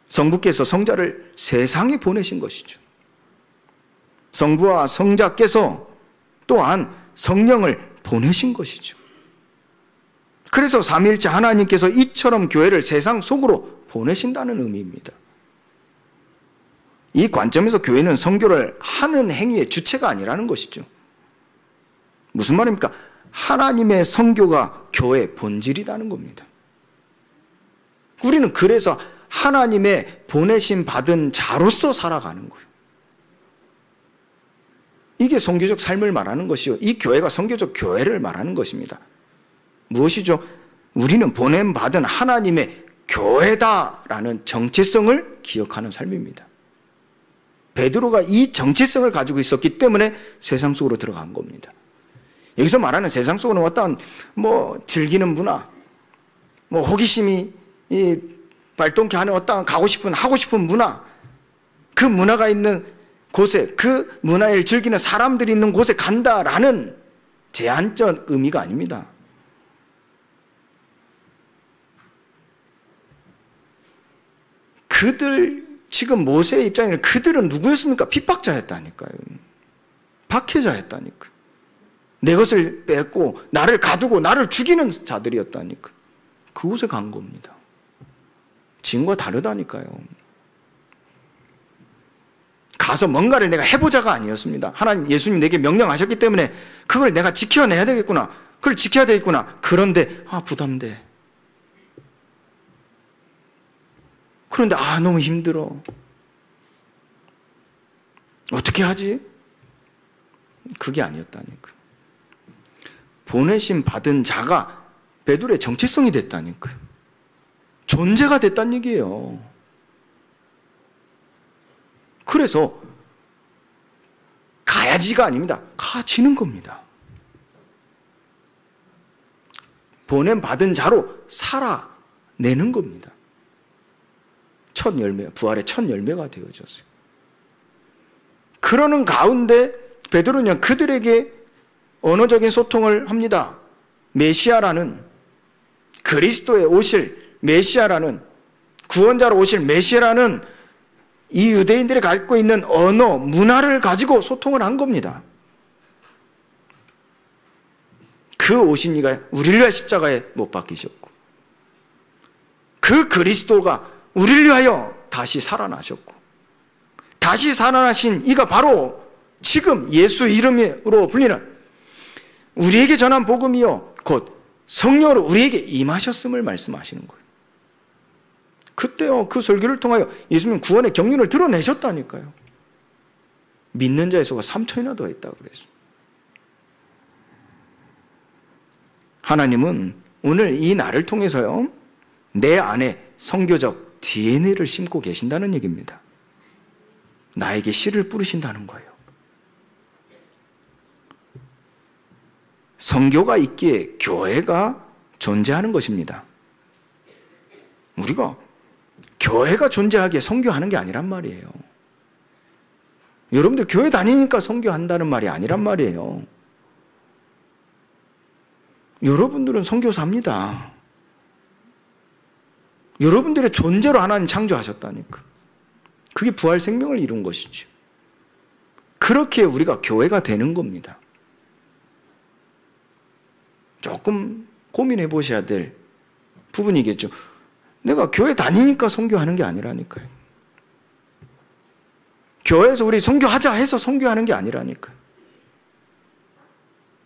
성부께서 성자를 세상에 보내신 것이죠. 성부와 성자께서 또한 성령을 보내신 것이죠. 그래서 삼위일체 하나님께서 이처럼 교회를 세상 속으로 보내신다는 의미입니다. 이 관점에서 교회는 선교를 하는 행위의 주체가 아니라는 것이죠. 무슨 말입니까? 하나님의 선교가 교회의 본질이라는 겁니다. 우리는 그래서 하나님의 보내심 받은 자로서 살아가는 거예요. 이게 선교적 삶을 말하는 것이요, 이 교회가 선교적 교회를 말하는 것입니다. 무엇이죠? 우리는 보냄받은 하나님의 교회다라는 정체성을 기억하는 삶입니다. 베드로가 이 정체성을 가지고 있었기 때문에 세상 속으로 들어간 겁니다. 여기서 말하는 세상 속으로는 어떤 즐기는 문화, 호기심이 발동케 하는 어떤 하고 싶은 문화, 그 문화가 있는 곳에, 그 문화를 즐기는 사람들이 있는 곳에 간다라는 제한적 의미가 아닙니다. 지금 모세의 입장에는 그들은 누구였습니까? 핍박자였다니까요. 박해자였다니까요. 내 것을 뺏고 나를 가두고 나를 죽이는 자들이었다니까. 그곳에 간 겁니다. 지금과 다르다니까요. 가서 뭔가를 내가 해보자가 아니었습니다. 하나님, 예수님 내게 명령하셨기 때문에 그걸 내가 지켜내야 되겠구나. 그걸 지켜야 되겠구나. 그런데 부담돼. 그런데 너무 힘들어. 어떻게 하지? 그게 아니었다니까. 보내심 받은 자가 베드로의 정체성이 됐다니까. 존재가 됐다는 얘기예요. 그래서 가야지가 아닙니다. 가지는 겁니다. 보냄 받은 자로 살아내는 겁니다. 첫 열매, 부활의 첫 열매가 되어졌어요. 그러는 가운데 베드로는 그들에게 언어적인 소통을 합니다. 메시아라는, 그리스도의 오실 메시아라는, 구원자로 오실 메시아라는 이 유대인들이 갖고 있는 언어, 문화를 가지고 소통을 한 겁니다. 그 오신 이가 우리를 위하여 십자가에 못 박히셨고, 그 그리스도가 우리를 위하여 다시 살아나셨고, 다시 살아나신 이가 바로 지금 예수 이름으로 불리는 우리에게 전한 복음이요 곧 성령으로 우리에게 임하셨음을 말씀하시는 거예요. 그때요, 그 설교를 통하여 예수님 구원의 경륜을 드러내셨다니까요. 믿는 자의 수가 3천이나 더 있다고 그랬어요. 하나님은 오늘 이 날을 통해서요, 내 안에 선교적 DNA를 심고 계신다는 얘기입니다. 나에게 씨를 뿌리신다는 거예요. 선교가 있기에 교회가 존재하는 것입니다. 우리가 교회가 존재하기에 선교하는 게 아니란 말이에요. 여러분들 교회 다니니까 선교한다는 말이 아니란 말이에요. 여러분들은 선교사입니다. 여러분들의 존재로 하나님 창조하셨다니까. 그게 부활 생명을 이룬 것이죠. 그렇게 우리가 교회가 되는 겁니다. 조금 고민해 보셔야 될 부분이겠죠. 내가 교회 다니니까 선교하는 게 아니라니까요. 교회에서 우리 선교하자 해서 선교하는 게 아니라니까요.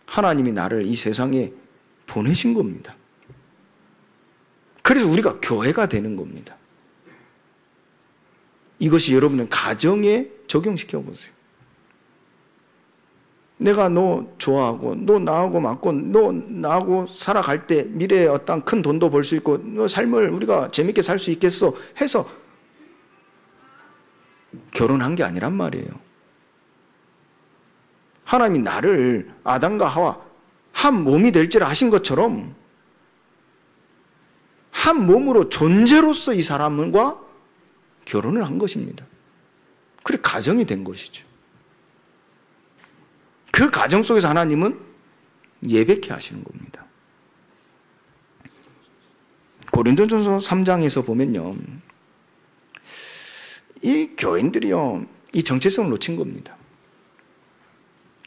하나님이 나를 이 세상에 보내신 겁니다. 그래서 우리가 교회가 되는 겁니다. 이것이 여러분들 가정에 적용시켜 보세요. 내가 너 좋아하고 너 나하고 맞고 너 나하고 살아갈 때 미래에 어떤 큰 돈도 벌 수 있고 너 삶을 우리가 재밌게 살 수 있겠어 해서 결혼한 게 아니란 말이에요. 하나님이 나를 아담과 하와 한 몸이 될지를 아신 것처럼 한 몸으로 존재로서 이 사람과 결혼을 한 것입니다. 그래 가정이 된 것이죠. 그 가정 속에서 하나님은 예배케 하시는 겁니다. 고린도전서 3장에서 보면요, 이 교인들이요, 이 정체성을 놓친 겁니다.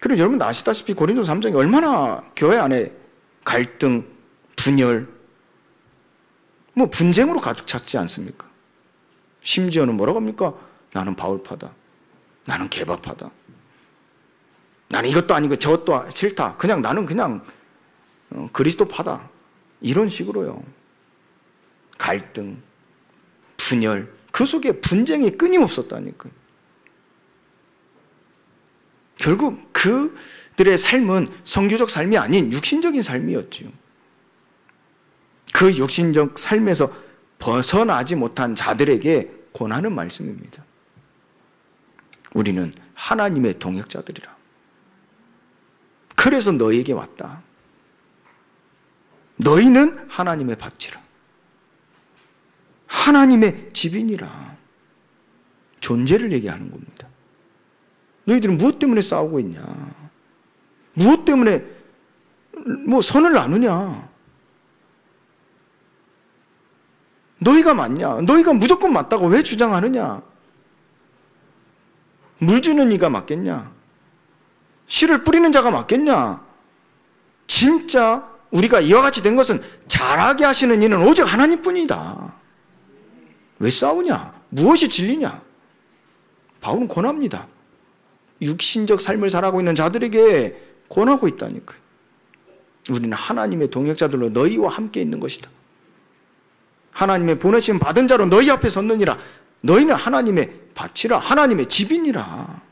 그리고 여러분 아시다시피 고린도서 3장이 얼마나 교회 안에 갈등, 분열, 분쟁으로 가득 찼지 않습니까? 심지어는 뭐라고 합니까? 나는 바울파다. 나는 개바파다. 나는 이것도 아니고 저것도 싫다. 나는 그냥 그리스도파다. 이런 식으로요. 갈등, 분열, 그 속에 분쟁이 끊임없었다니까요. 결국 그들의 삶은 선교적 삶이 아닌 육신적인 삶이었죠. 그 육신적 삶에서 벗어나지 못한 자들에게 권하는 말씀입니다. 우리는 하나님의 동역자들이라. 그래서 너희에게 왔다. 너희는 하나님의 밭이라. 하나님의 집인이라. 존재를 얘기하는 겁니다. 너희들은 무엇 때문에 싸우고 있냐? 무엇 때문에 선을 나누냐? 너희가 맞냐? 너희가 무조건 맞다고 왜 주장하느냐? 물 주는 이가 맞겠냐? 씨를 뿌리는 자가 맞겠냐? 진짜 우리가 이와 같이 된 것은 잘하게 하시는 이는 오직 하나님뿐이다. 왜 싸우냐? 무엇이 진리냐? 바울은 권합니다. 육신적 삶을 살아가고 있는 자들에게 권하고 있다니까요. 우리는 하나님의 동역자들로 너희와 함께 있는 것이다. 하나님의 보내심 받은 자로 너희 앞에 섰느니라. 너희는 하나님의 밭이라, 하나님의 집이니라.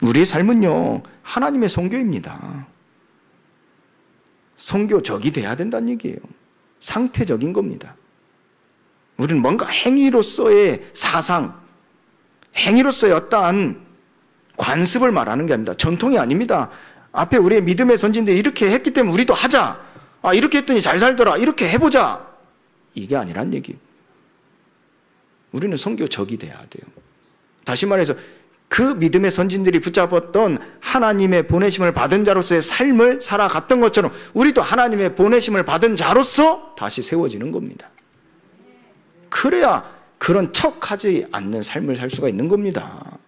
우리의 삶은요, 하나님의 선교입니다. 선교적이 돼야 된다는 얘기예요. 상태적인 겁니다. 우리는 뭔가 행위로서의 사상, 행위로서의 어떠한 관습을 말하는 게 아닙니다. 전통이 아닙니다. 앞에 우리의 믿음의 선진들이 이렇게 했기 때문에 우리도 하자. 아, 이렇게 했더니 잘 살더라. 이렇게 해보자. 이게 아니란 얘기예요. 우리는 선교적이 돼야 돼요. 다시 말해서 그 믿음의 선진들이 붙잡았던 하나님의 보내심을 받은 자로서의 삶을 살아갔던 것처럼 우리도 하나님의 보내심을 받은 자로서 다시 세워지는 겁니다. 그래야 그런 척하지 않는 삶을 살 수가 있는 겁니다.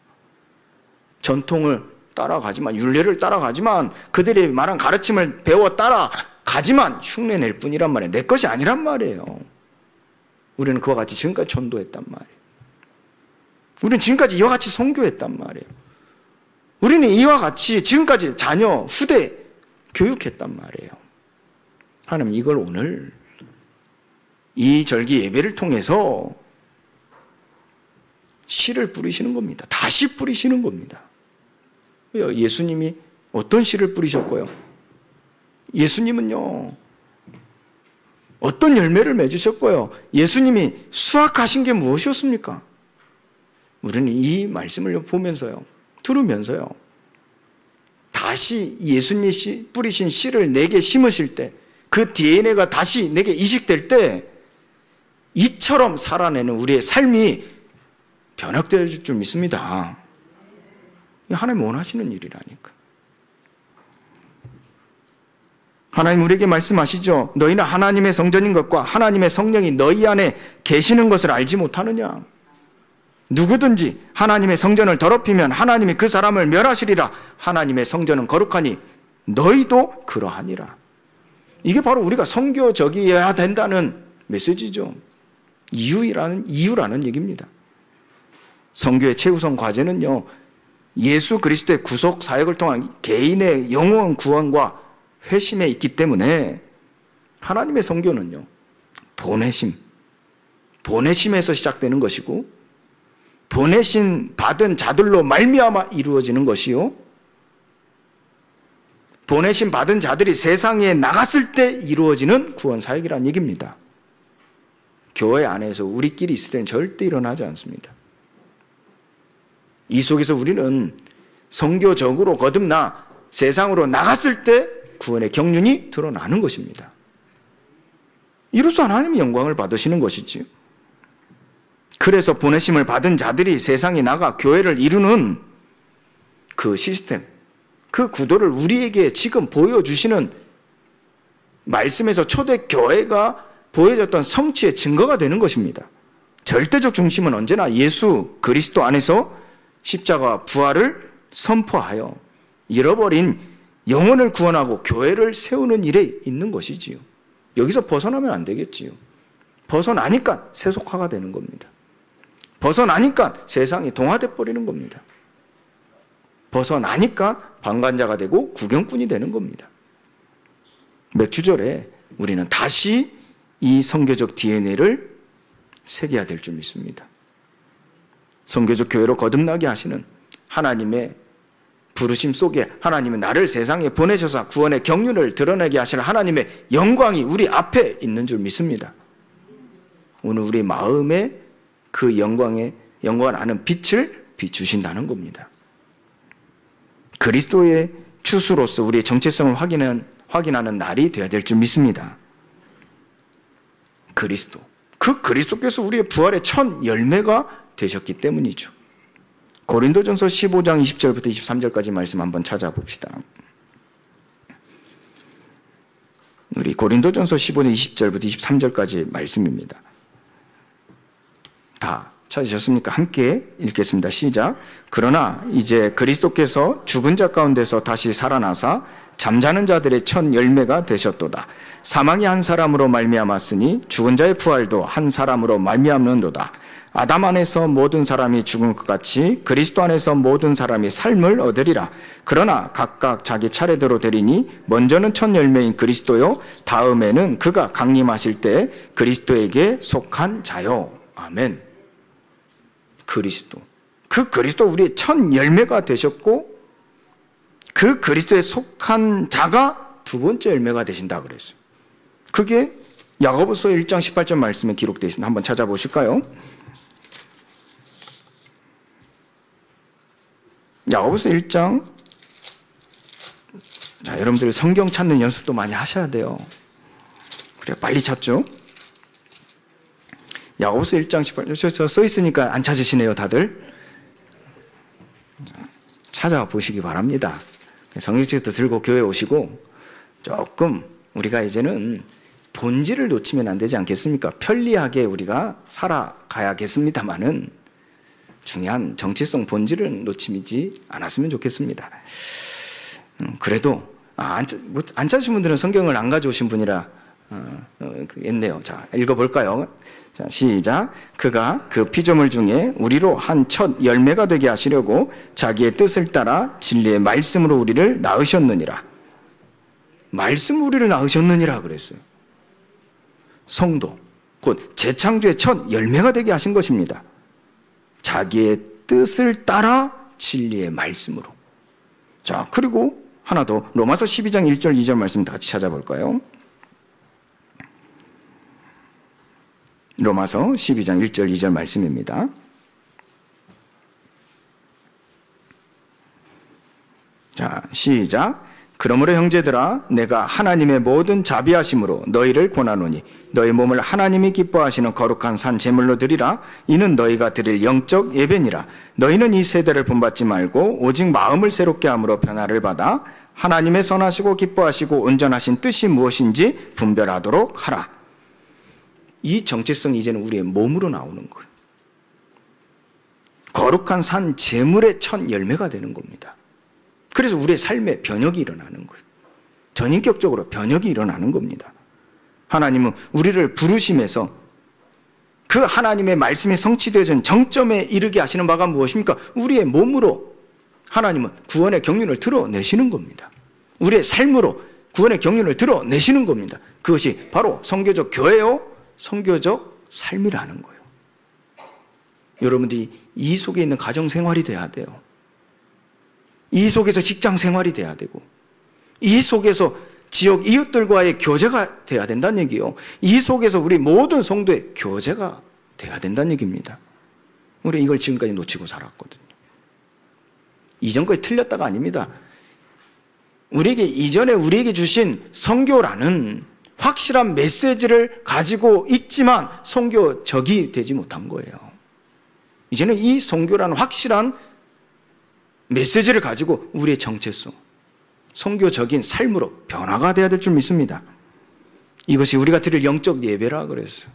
전통을 따라가지만, 율례를 따라가지만, 그들이 말한 가르침을 배워 따라가지만 흉내낼 뿐이란 말이에요. 내 것이 아니란 말이에요. 우리는 그와 같이 지금까지 전도했단 말이에요. 우리는 지금까지 이와 같이 선교했단 말이에요. 우리는 이와 같이 지금까지 자녀, 후대 교육했단 말이에요. 하나님 이걸 오늘 이 절기 예배를 통해서 씨를 뿌리시는 겁니다. 다시 뿌리시는 겁니다. 예수님이 어떤 씨를 뿌리셨고요? 예수님은요, 어떤 열매를 맺으셨고요? 예수님이 수확하신 게 무엇이었습니까? 우리는 이 말씀을 보면서요, 들으면서요, 다시 예수님이 뿌리신 씨를 내게 심으실 때, 그 DNA가 다시 내게 이식될 때, 이처럼 살아내는 우리의 삶이 변혁될 줄 믿습니다. 하나님 원하시는 일이라니까. 하나님 우리에게 말씀하시죠. 너희는 하나님의 성전인 것과 하나님의 성령이 너희 안에 계시는 것을 알지 못하느냐. 누구든지 하나님의 성전을 더럽히면 하나님이 그 사람을 멸하시리라. 하나님의 성전은 거룩하니 너희도 그러하니라. 이게 바로 우리가 선교적이어야 된다는 메시지죠. 이유라는 얘기입니다. 선교의 최우선 과제는요, 예수 그리스도의 구속 사역을 통한 개인의 영원 구원과 회심에 있기 때문에 하나님의 선교는요, 보내심에서 시작되는 것이고, 보내심 받은 자들로 말미암아 이루어지는 것이요, 보내심 받은 자들이 세상에 나갔을 때 이루어지는 구원 사역이라는 얘기입니다. 교회 안에서 우리끼리 있을 때는 절대 일어나지 않습니다. 이 속에서 우리는 선교적으로 거듭나 세상으로 나갔을 때 구원의 경륜이 드러나는 것입니다. 이로써 하나님의 영광을 받으시는 것이지요. 그래서 보내심을 받은 자들이 세상에 나가 교회를 이루는 그 시스템, 그 구도를 우리에게 지금 보여주시는 말씀에서 초대교회가 보여줬던 성취의 증거가 되는 것입니다. 절대적 중심은 언제나 예수 그리스도 안에서 십자가 부활을 선포하여 잃어버린 영혼을 구원하고 교회를 세우는 일에 있는 것이지요. 여기서 벗어나면 안 되겠지요. 벗어나니까 세속화가 되는 겁니다. 벗어나니까 세상이 동화돼 버리는 겁니다. 벗어나니까 방관자가 되고 구경꾼이 되는 겁니다. 맥주절에 우리는 다시 이 선교적 DNA를 새겨야 될 줄 믿습니다. 선교적 교회로 거듭나게 하시는 하나님의 부르심 속에 하나님은 나를 세상에 보내셔서 구원의 경륜을 드러내게 하시는 하나님의 영광이 우리 앞에 있는 줄 믿습니다. 오늘 우리 마음에 그 영광을 아는 빛을 비추신다는 겁니다. 그리스도의 추수로서 우리의 정체성을 확인하는 날이 되어야 될 줄 믿습니다. 그리스도. 그 그리스도께서 우리의 부활의 첫 열매가 되셨기 때문이죠. 고린도전서 15장 20절부터 23절까지 말씀 한번 찾아봅시다. 우리 고린도전서 15장 20절부터 23절까지 말씀입니다. 다 찾으셨습니까? 함께 읽겠습니다. 시작. 그러나 이제 그리스도께서 죽은 자 가운데서 다시 살아나사 잠자는 자들의 첫 열매가 되셨도다. 사망이 한 사람으로 말미암았으니 죽은 자의 부활도 한 사람으로 말미암는도다. 아담 안에서 모든 사람이 죽은 것 같이 그리스도 안에서 모든 사람이 삶을 얻으리라. 그러나 각각 자기 차례대로 되리니 먼저는 첫 열매인 그리스도요, 다음에는 그가 강림하실 때 그리스도에게 속한 자요. 아멘. 그리스도. 그 그리스도 우리의 첫 열매가 되셨고 그 그리스도에 속한 자가 두 번째 열매가 되신다 그랬어요. 그게 야고보서 1장 18절 말씀에 기록되어 있습니다. 한번 찾아보실까요? 야고보서 1장. 자, 여러분들 성경 찾는 연습도 많이 하셔야 돼요. 그래 빨리 찾죠. 야고보서 1장 18절 저 써 있으니까 안 찾으시네요, 다들. 찾아보시기 바랍니다. 성경책도 들고 교회 오시고 조금 우리가 이제는 본질을 놓치면 안 되지 않겠습니까? 편리하게 우리가 살아가야겠습니다만은 중요한 정체성 본질은 놓치지 않았으면 좋겠습니다. 그래도 안 찾으신 분들은 성경을 안 가져오신 분이라 했네요. 자, 읽어볼까요? 자, 시작. 그가 그 피조물 중에 우리로 한 첫 열매가 되게 하시려고 자기의 뜻을 따라 진리의 말씀으로 우리를 낳으셨느니라. 말씀으로 우리를 낳으셨느니라 그랬어요. 성도, 곧 재창조의 첫 열매가 되게 하신 것입니다. 자기의 뜻을 따라 진리의 말씀으로. 자, 그리고 하나 더 로마서 12장 1절 2절 말씀 같이 찾아볼까요? 로마서 12장 1절 2절 말씀입니다. 자, 시작. 그러므로 형제들아 내가 하나님의 모든 자비하심으로 너희를 권하노니 너희 몸을 하나님이 기뻐하시는 거룩한 산 제물로 드리라. 이는 너희가 드릴 영적 예배니라. 너희는 이 세대를 본받지 말고 오직 마음을 새롭게 함으로 변화를 받아 하나님의 선하시고 기뻐하시고 온전하신 뜻이 무엇인지 분별하도록 하라. 이 정체성이 이제는 우리의 몸으로 나오는 거예요. 거룩한 산 제물의 첫 열매가 되는 겁니다. 그래서 우리의 삶에 변혁이 일어나는 거예요. 전인격적으로 변혁이 일어나는 겁니다. 하나님은 우리를 부르심에서 그 하나님의 말씀이 성취되어진 정점에 이르게 하시는 바가 무엇입니까? 우리의 몸으로 하나님은 구원의 경륜을 드러내시는 겁니다. 우리의 삶으로 구원의 경륜을 드러내시는 겁니다. 그것이 바로 선교적 교회요, 선교적 삶이라는 거예요. 여러분들이 이 속에 있는 가정 생활이 돼야 돼요. 이 속에서 직장 생활이 돼야 되고, 이 속에서 지역 이웃들과의 교제가 돼야 된다는 얘기요. 이 속에서 우리 모든 성도의 교제가 돼야 된다는 얘기입니다. 우리 이걸 지금까지 놓치고 살았거든요. 이전 거에 틀렸다가 아닙니다. 이전에 우리에게 주신 선교라는 확실한 메시지를 가지고 있지만 선교적이 되지 못한 거예요. 이제는 이 선교라는 확실한 메시지를 가지고 우리의 정체성, 선교적인 삶으로 변화가 돼야 될 줄 믿습니다. 이것이 우리가 드릴 영적 예배라 그랬어요.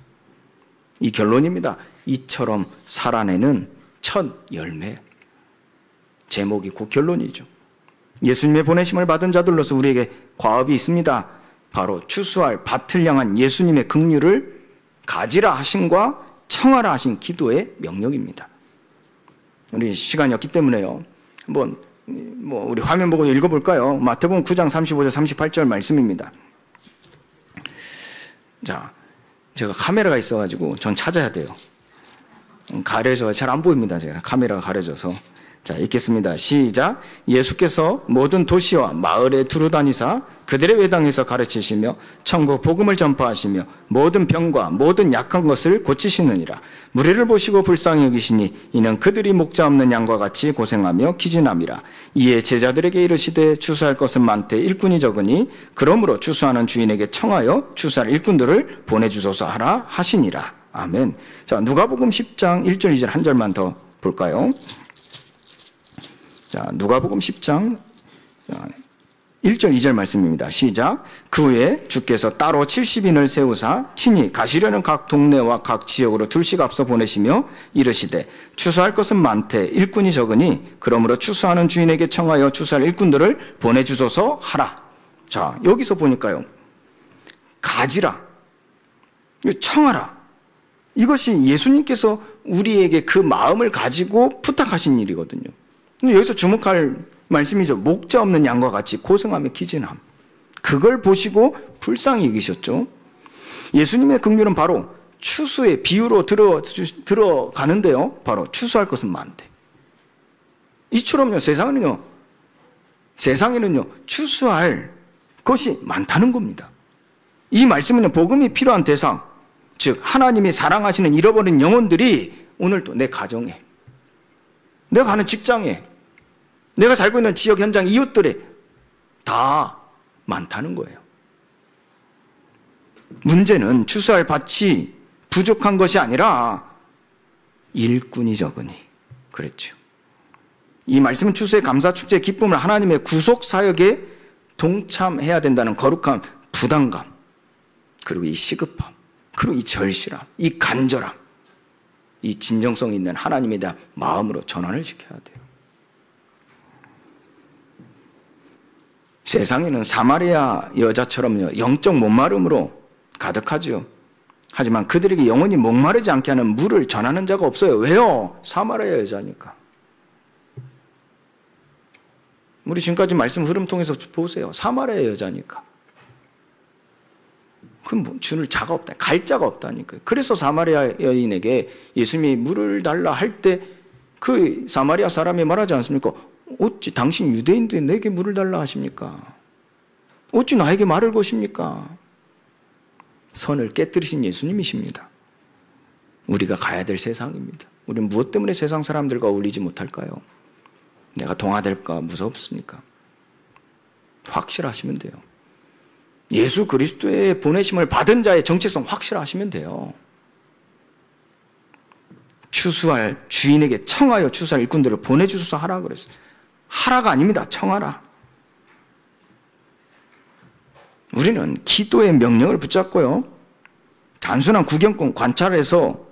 이 결론입니다. 이처럼 살아내는 첫 열매. 제목이 그 결론이죠. 예수님의 보내심을 받은 자들로서 우리에게 과업이 있습니다. 바로 추수할 밭을 향한 예수님의 긍휼을 가지라 하심과 청하라 하신 기도의 명령입니다. 우리 시간이 없기 때문에요. 한번 우리 화면 보고 읽어볼까요? 마태복음 9장 35절 38절 말씀입니다. 자, 제가 카메라가 있어가지고 전 찾아야 돼요. 가려져 잘 안 보입니다. 제가 카메라가 가려져서. 자, 읽겠습니다. 시작. 예수께서 모든 도시와 마을에 두루 다니사 그들의 외당에서 가르치시며 천국 복음을 전파하시며 모든 병과 모든 약한 것을 고치시느니라. 무리를 보시고 불쌍히 여기시니 이는 그들이 목자 없는 양과 같이 고생하며 기진함이라. 이에 제자들에게 이르시되 추수할 것은 많되 일꾼이 적으니 그러므로 추수하는 주인에게 청하여 추수할 일꾼들을 보내주소서 하라 하시니라. 아멘. 자, 누가복음 10장 1절 2절 한 절만 더 볼까요? 자, 누가복음 10장 1절 2절 말씀입니다. 시작. 그 후에 주께서 따로 70인을 세우사 친히 가시려는 각 동네와 각 지역으로 둘씩 앞서 보내시며 이르시되 추수할 것은 많되 일꾼이 적으니 그러므로 추수하는 주인에게 청하여 추수할 일꾼들을 보내주소서 하라. 자, 여기서 보니까요, 가지라, 청하라, 이것이 예수님께서 우리에게 그 마음을 가지고 부탁하신 일이거든요. 여기서 주목할 말씀이죠. 목자 없는 양과 같이 고생하며 기진함. 그걸 보시고 불쌍히 여기셨죠. 예수님의 긍휼은 바로 추수의 비유로 들어가는데요. 바로 추수할 것은 많대. 이처럼요, 세상에는요, 추수할 것이 많다는 겁니다. 이 말씀은요, 복음이 필요한 대상, 즉 하나님이 사랑하시는 잃어버린 영혼들이 오늘도 내 가정에, 내가 가는 직장에, 내가 살고 있는 지역 현장 이웃들에 다 많다는 거예요. 문제는 추수할 밭이 부족한 것이 아니라 일꾼이 적으니 그랬죠. 이 말씀은 추수의 감사 축제의 기쁨을 하나님의 구속 사역에 동참해야 된다는 거룩한 부담감, 그리고 이 시급함, 그리고 이 절실함, 이 간절함, 이 진정성 있는 하나님에 대한 마음으로 전환을 시켜야 돼요. 세상에는 사마리아 여자처럼요, 영적 목마름으로 가득하지요. 하지만 그들에게 영원히 목마르지 않게 하는 물을 전하는 자가 없어요. 왜요? 사마리아 여자니까. 우리 지금까지 말씀 흐름 통해서 보세요. 사마리아 여자니까. 그럼 주는 자가 없다. 갈 자가 없다니까요. 그래서 사마리아 여인에게 예수님이 물을 달라 할 때 그 사마리아 사람이 말하지 않습니까? 어찌 당신 유대인들이 내게 물을 달라 하십니까? 어찌 나에게 말을 거십니까? 선을 깨뜨리신 예수님이십니다. 우리가 가야 될 세상입니다. 우리는 무엇 때문에 세상 사람들과 어울리지 못할까요? 내가 동화될까 무섭습니까? 확실하시면 돼요. 예수 그리스도의 보내심을 받은 자의 정체성 확실하시면 돼요. 추수할 주인에게 청하여 추수할 일꾼들을 보내주소서 하라 그랬어요. 하라가 아닙니다. 청하라. 우리는 기도의 명령을 붙잡고요, 단순한 구경꾼, 관찰자에서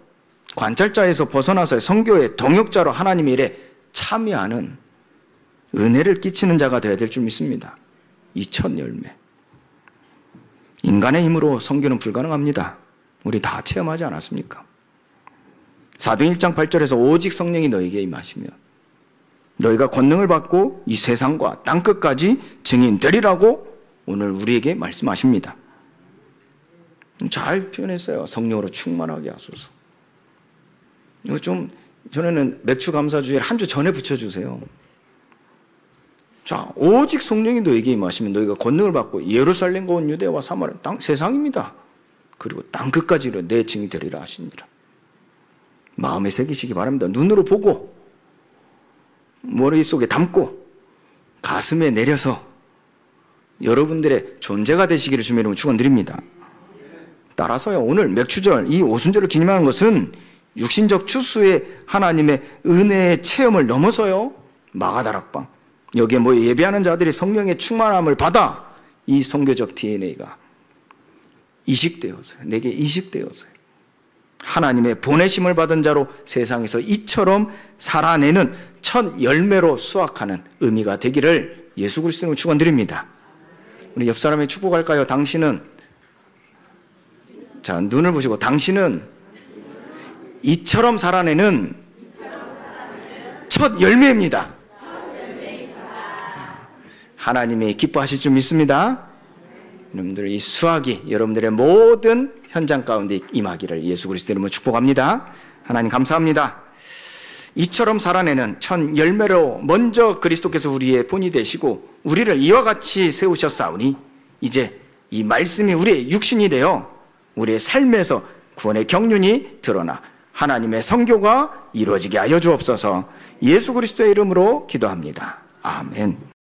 벗어나서 선교의 동역자로 하나님의 일에 참여하는 은혜를 끼치는 자가 되어야 될 줄 믿습니다. 이 첫 열매. 인간의 힘으로 선교는 불가능합니다. 우리 다 체험하지 않았습니까? 사도행 1장 8절에서 오직 성령이 너에게 임하시며 너희가 권능을 받고 이 세상과 땅끝까지 증인 되리라고 오늘 우리에게 말씀하십니다. 잘 표현했어요. 성령으로 충만하게 하소서. 이거 좀 전에는 맥주 감사주일 한 주 전에 붙여주세요. 자, 오직 성령이 너에게 임하시면 너희가 권능을 받고 예루살렘과 온 유대와 사마리아 세상입니다. 그리고 땅끝까지 내 증인이 되리라 하시니라. 마음에 새기시기 바랍니다. 눈으로 보고 머릿속에 담고 가슴에 내려서 여러분들의 존재가 되시기를 주님의 이름으로 축원드립니다. 따라서요, 오늘 맥추절, 이 오순절을 기념하는 것은 육신적 추수의 하나님의 은혜의 체험을 넘어서요, 마가다락방, 여기에 예배하는 자들이 성령의 충만함을 받아 이 선교적 DNA가 이식되어서요, 내게 이식되어서요, 하나님의 보내심을 받은 자로 세상에서 이처럼 살아내는 첫 열매로 수확하는 의미가 되기를 예수 그리스도로 축원드립니다. 우리 옆 사람에게 축복할까요? 당신은, 자, 눈을 보시고, 당신은 이처럼 살아내는 첫 열매입니다. 하나님이 기뻐하실 줄 믿습니다. 여러분들 이 수확이 여러분들의 모든 현장 가운데 임하기를 예수 그리스도 이름으로 축복합니다. 하나님 감사합니다. 이처럼 살아내는 첫 열매로 먼저 그리스도께서 우리의 본이 되시고 우리를 이와 같이 세우셨사오니 이제 이 말씀이 우리의 육신이 되어 우리의 삶에서 구원의 경륜이 드러나 하나님의 선교가 이루어지게 하여 주옵소서. 예수 그리스도의 이름으로 기도합니다. 아멘.